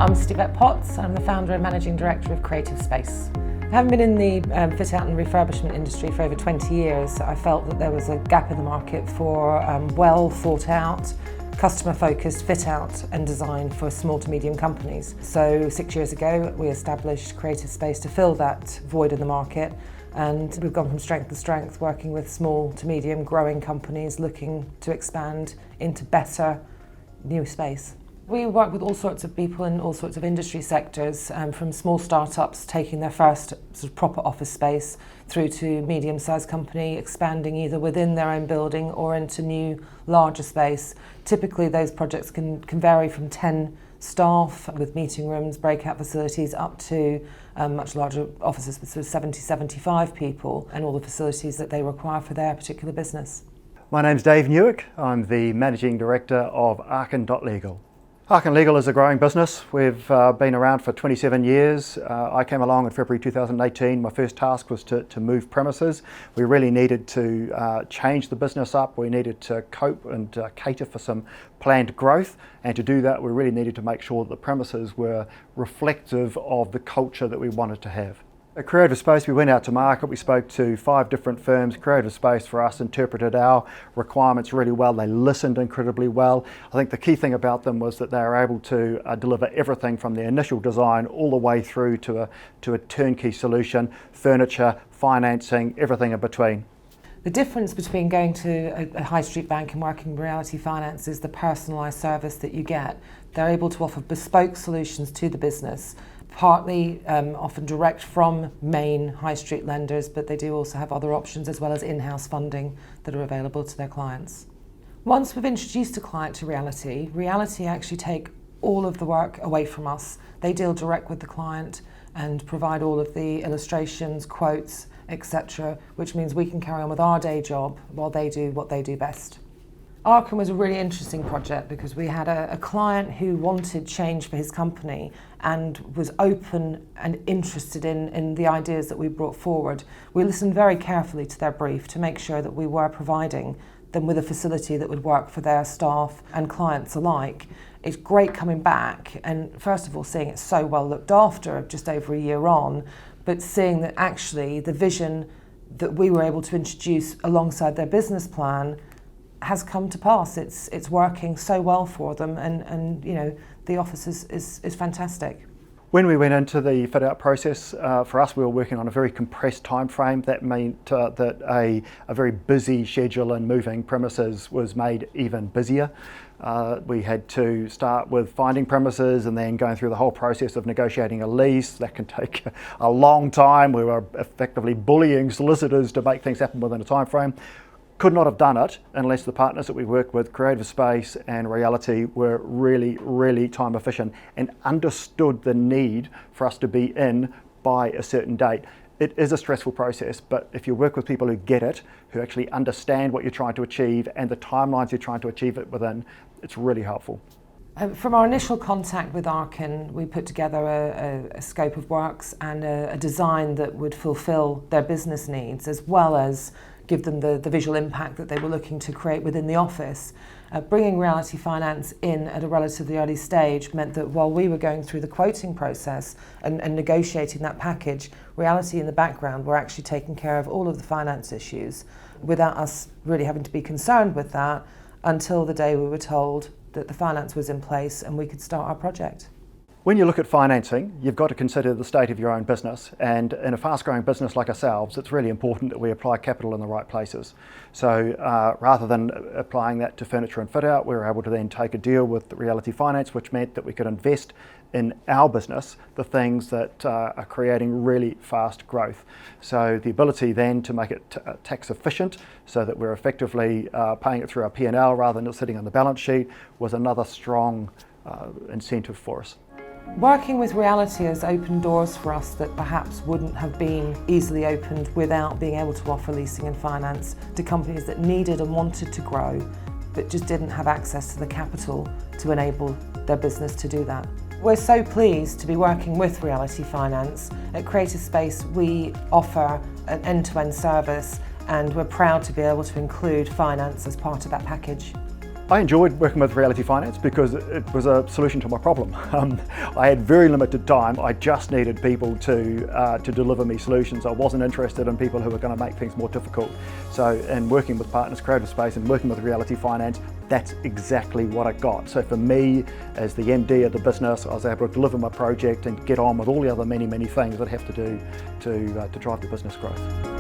I'm Steve Potts. I'm the founder and managing director of Cre8tive Space. Having been in the fit out and refurbishment industry for over 20 years, I felt that there was a gap in the market for well thought out, customer focused fit out and design for small to medium companies. So 6 years ago we established Cre8tive Space to fill that void in the market, and we've gone from strength to strength, working with small to medium growing companies looking to expand into better new space. We work with all sorts of people in all sorts of industry sectors, from small startups taking their first sort of proper office space through to medium-sized company expanding either within their own building or into new, larger space. Typically those projects can vary from 10 staff with meeting rooms, breakout facilities, up to much larger offices with sort of 70, 75 people and all the facilities that they require for their particular business. My name's Dave Newick. I'm the Managing Director of Arken Legal. Arken Legal is a growing business. We've been around for 27 years. I came along in February 2018. My first task was to move premises. We really needed to change the business up. We needed to cope and cater for some planned growth. And to do that, we really needed to make sure that the premises were reflective of the culture that we wanted to have. At Cre8tive Space, we went out to market. We spoke to 5 different firms. Cre8tive Space for us interpreted our requirements really well. They listened incredibly well. I think the key thing about them was that they were able to deliver everything from the initial design all the way through to a turnkey solution, furniture, financing, everything in between. The difference between going to a high street bank and working with Reality Finance is the personalised service that you get. They're able to offer bespoke solutions to the business, partly often direct from main high street lenders, but they do also have other options as well as in-house funding that are available to their clients. Once we've introduced a client to Reality actually take all of the work away from us. They deal direct with the client and provide all of the illustrations, quotes, etc., which means we can carry on with our day job while they do what they do best. Arken was a really interesting project because we had a client who wanted change for his company and was open and interested in the ideas that we brought forward. We listened very carefully to their brief to make sure that we were providing them with a facility that would work for their staff and clients alike. It's great coming back and first of all seeing it so well looked after just over a year on, but seeing that actually the vision that we were able to introduce alongside their business plan has come to pass. It's working so well for them, and you know, the office is fantastic. When we went into the fit out process, for us we were working on a very compressed time frame. That meant that a very busy schedule and moving premises was made even busier. We had to start with finding premises and then going through the whole process of negotiating a lease. That can take a long time. We were effectively bullying solicitors to make things happen within a time frame. Could not have done it unless the partners that we work with, Cre8tive Space and Reality, were really, really time efficient and understood the need for us to be in by a certain date. It is a stressful process, but if you work with people who get it, who actually understand what you're trying to achieve and the timelines you're trying to achieve it within, it's really helpful. From our initial contact with Arken, we put together a scope of works and a design that would fulfil their business needs as well as give them the visual impact that they were looking to create within the office. Bringing Reality Finance in at a relatively early stage meant that while we were going through the quoting process and negotiating that package, Reality in the background were actually taking care of all of the finance issues without us really having to be concerned with that until the day we were told that the finance was in place and we could start our project. When you look at financing, you've got to consider the state of your own business, and in a fast-growing business like ourselves, it's really important that we apply capital in the right places. So rather than applying that to furniture and fit-out, we were able to then take a deal with Reality Finance, which meant that we could invest in our business the things that are creating really fast growth. So the ability then to make it tax efficient so that we're effectively paying it through our P&L rather than it sitting on the balance sheet was another strong incentive for us. Working with Reality has opened doors for us that perhaps wouldn't have been easily opened without being able to offer leasing and finance to companies that needed and wanted to grow, but just didn't have access to the capital to enable their business to do that. We're so pleased to be working with Reality Finance. At Cre8tive Space, we offer an end-to-end service and we're proud to be able to include finance as part of that package. I enjoyed working with Reality Finance because it was a solution to my problem. I had very limited time. I just needed people to deliver me solutions. I wasn't interested in people who were going to make things more difficult. So in working with partners, Cre8tive Space, and working with Reality Finance, that's exactly what I got. So for me, as the MD of the business, I was able to deliver my project and get on with all the other many things that I have to do to drive the business growth.